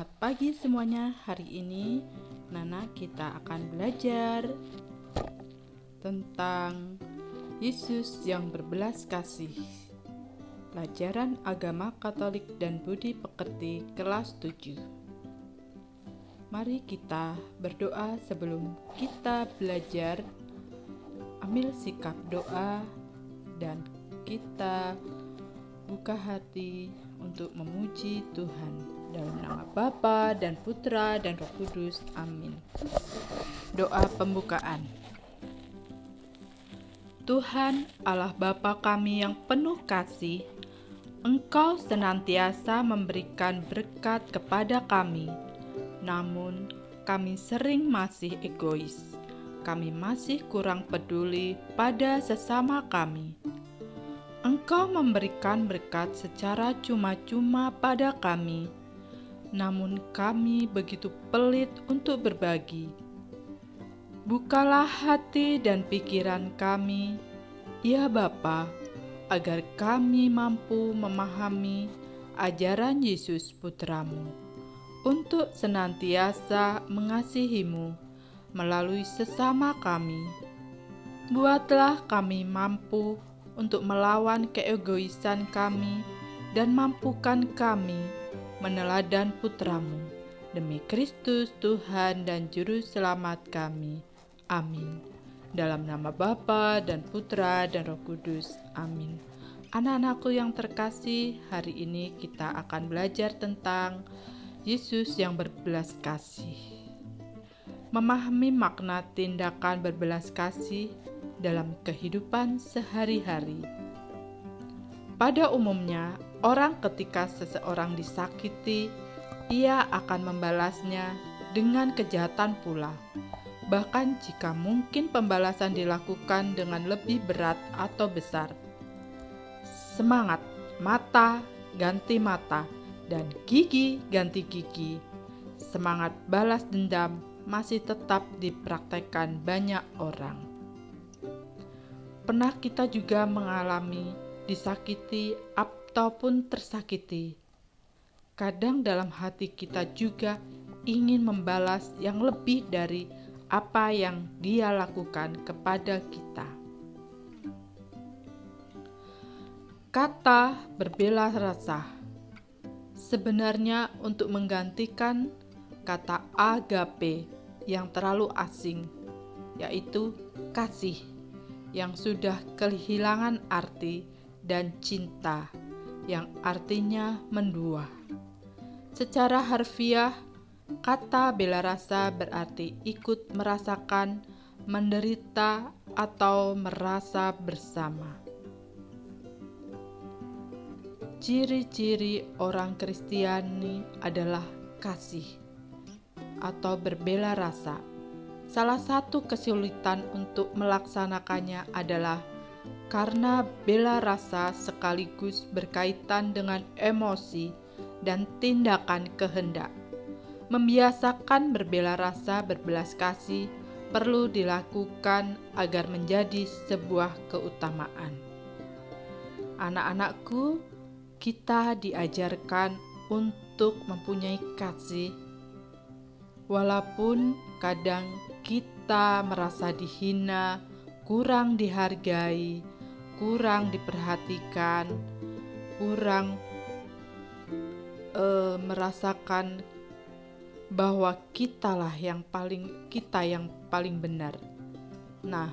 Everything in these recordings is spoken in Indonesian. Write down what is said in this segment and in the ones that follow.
Selamat pagi semuanya. Hari ini Nana kita akan belajar tentang Yesus yang berbelas kasih. Pelajaran Agama Katolik dan Budi Pekerti kelas 7. Mari kita berdoa sebelum kita belajar. Ambil sikap doa dan kita buka hati untuk memuji Tuhan. Dalam nama Bapa dan Putra dan Roh Kudus. Amin. Doa pembukaan. Tuhan Allah Bapa kami yang penuh kasih, Engkau senantiasa memberikan berkat kepada kami. Namun kami sering masih egois. Kami masih kurang peduli pada sesama kami. Engkau memberikan berkat secara cuma-cuma pada kami, namun kami begitu pelit untuk berbagi. Bukalah hati dan pikiran kami, ya Bapa, agar kami mampu memahami ajaran Yesus Putramu, untuk senantiasa mengasihi-Mu melalui sesama kami. Buatlah kami mampu untuk melawan keegoisan kami dan mampukan kami meneladan Putramu, demi Kristus Tuhan dan Juru Selamat kami. Amin. Dalam nama Bapa dan Putra dan Roh Kudus. Amin. Anak-anakku yang terkasih, hari ini kita akan belajar tentang Yesus yang berbelas kasih. Memahami makna tindakan berbelas kasih dalam kehidupan sehari-hari. Pada umumnya, orang ketika seseorang disakiti, ia akan membalasnya dengan kejahatan pula. Bahkan jika mungkin pembalasan dilakukan dengan lebih berat atau besar. Semangat, mata ganti mata, dan gigi ganti gigi. Semangat balas dendam masih tetap dipraktekkan banyak orang. Pernah kita juga mengalami disakiti ataupun tersakiti. Kadang dalam hati kita juga ingin membalas yang lebih dari apa yang dia lakukan kepada kita. Kata berbela rasa sebenarnya untuk menggantikan kata agape yang terlalu asing, yaitu kasih, yang sudah kehilangan arti, dan cinta, yang artinya mendua. Secara harfiah, kata bela rasa berarti ikut merasakan, menderita, atau merasa bersama. Ciri-ciri orang Kristiani adalah kasih atau berbela rasa. Salah satu kesulitan untuk melaksanakannya adalah karena bela rasa sekaligus berkaitan dengan emosi dan tindakan kehendak. Membiasakan berbela rasa berbelas kasih perlu dilakukan agar menjadi sebuah keutamaan. Anak-anakku, kita diajarkan untuk mempunyai kasih, walaupun kadang kita merasa dihina, kurang dihargai, kurang diperhatikan, kurang merasakan bahwa kita yang paling benar. Nah,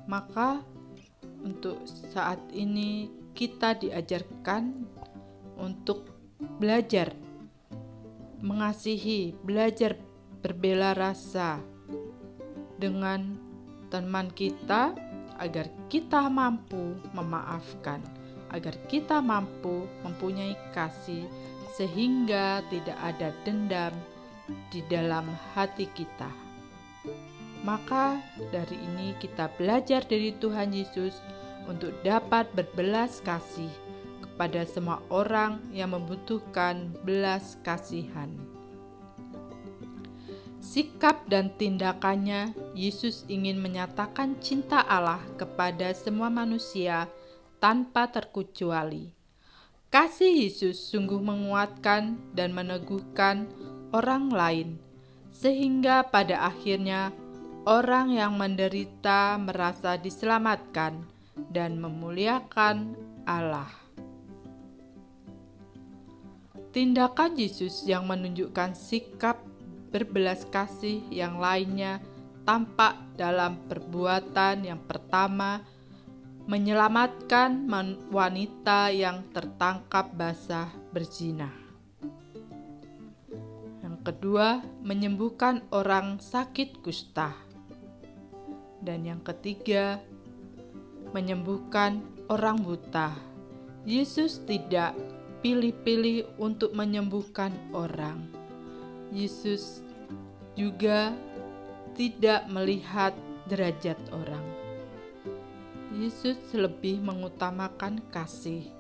maka untuk saat ini kita diajarkan untuk belajar mengasihi, belajar berbela rasa dengan teman kita, agar kita mampu memaafkan, agar kita mampu mempunyai kasih, sehingga tidak ada dendam di dalam hati kita. Maka dari ini kita belajar dari Tuhan Yesus untuk dapat berbelas kasih kepada semua orang yang membutuhkan belas kasihan. Sikap dan tindakannya, Yesus ingin menyatakan cinta Allah kepada semua manusia tanpa terkecuali. Kasih Yesus sungguh menguatkan dan meneguhkan orang lain, sehingga pada akhirnya orang yang menderita merasa diselamatkan dan memuliakan Allah. Tindakan Yesus yang menunjukkan sikap berbelas kasih yang lainnya tampak dalam perbuatan yang pertama, menyelamatkan wanita yang tertangkap basah berzina. Yang kedua, menyembuhkan orang sakit kusta. Dan yang ketiga, menyembuhkan orang buta. Yesus tidak pilih-pilih untuk menyembuhkan orang. Yesus juga tidak melihat derajat orang. Yesus lebih mengutamakan kasih.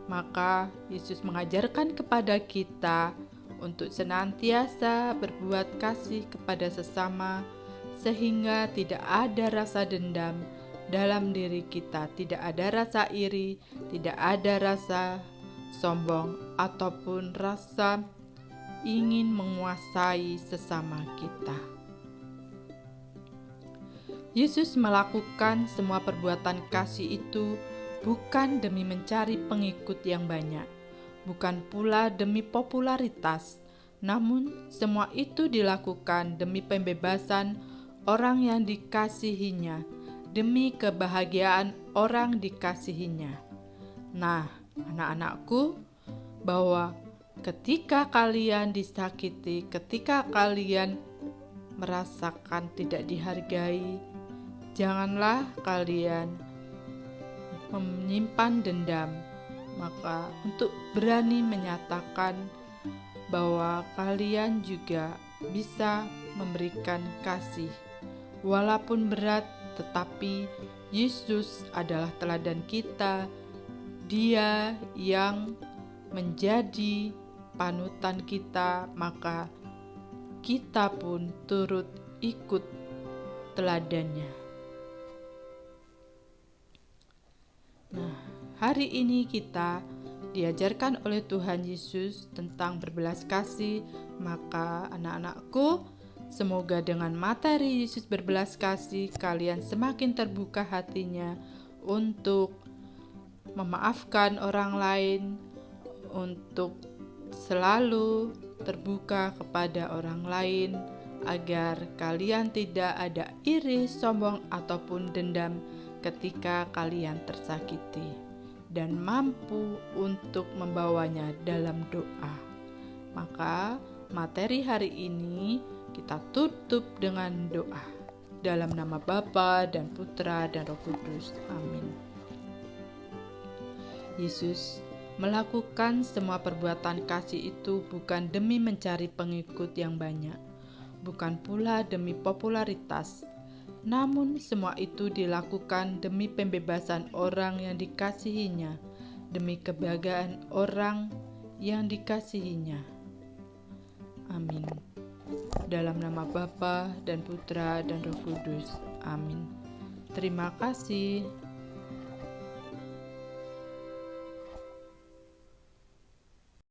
Maka Yesus mengajarkan kepada kita untuk senantiasa berbuat kasih kepada sesama, sehingga tidak ada rasa dendam dalam diri kita, tidak ada rasa iri, tidak ada rasa sombong, ataupun rasa ingin menguasai sesama kita. Yesus melakukan semua perbuatan kasih itu bukan demi mencari pengikut yang banyak, bukan pula demi popularitas, namun semua itu dilakukan demi pembebasan orang yang dikasihinya, demi kebahagiaan orang dikasihinya. Nah, anak-anakku, bahwa ketika kalian disakiti, ketika kalian merasakan tidak dihargai, janganlah kalian menyimpan dendam. Maka untuk berani menyatakan bahwa kalian juga bisa memberikan kasih. Walaupun berat, tetapi Yesus adalah teladan kita. Dia yang menjadi panutan kita, maka kita pun turut ikut teladannya. Nah, hari ini kita diajarkan oleh Tuhan Yesus tentang berbelas kasih. Maka anak-anakku, semoga dengan materi Yesus berbelas kasih, kalian semakin terbuka hatinya untuk memaafkan orang lain, untuk selalu terbuka kepada orang lain, agar kalian tidak ada iri, sombong, ataupun dendam ketika kalian tersakiti, dan mampu untuk membawanya dalam doa. Maka materi hari ini kita tutup dengan doa. Dalam nama Bapa dan Putra dan Roh Kudus. Amin. Yesus melakukan semua perbuatan kasih itu bukan demi mencari pengikut yang banyak, bukan pula demi popularitas, namun semua itu dilakukan demi pembebasan orang yang dikasihinya, demi kebahagiaan orang yang dikasihinya. Amin. Dalam nama Bapa dan Putra dan Roh Kudus. Amin. Terima kasih.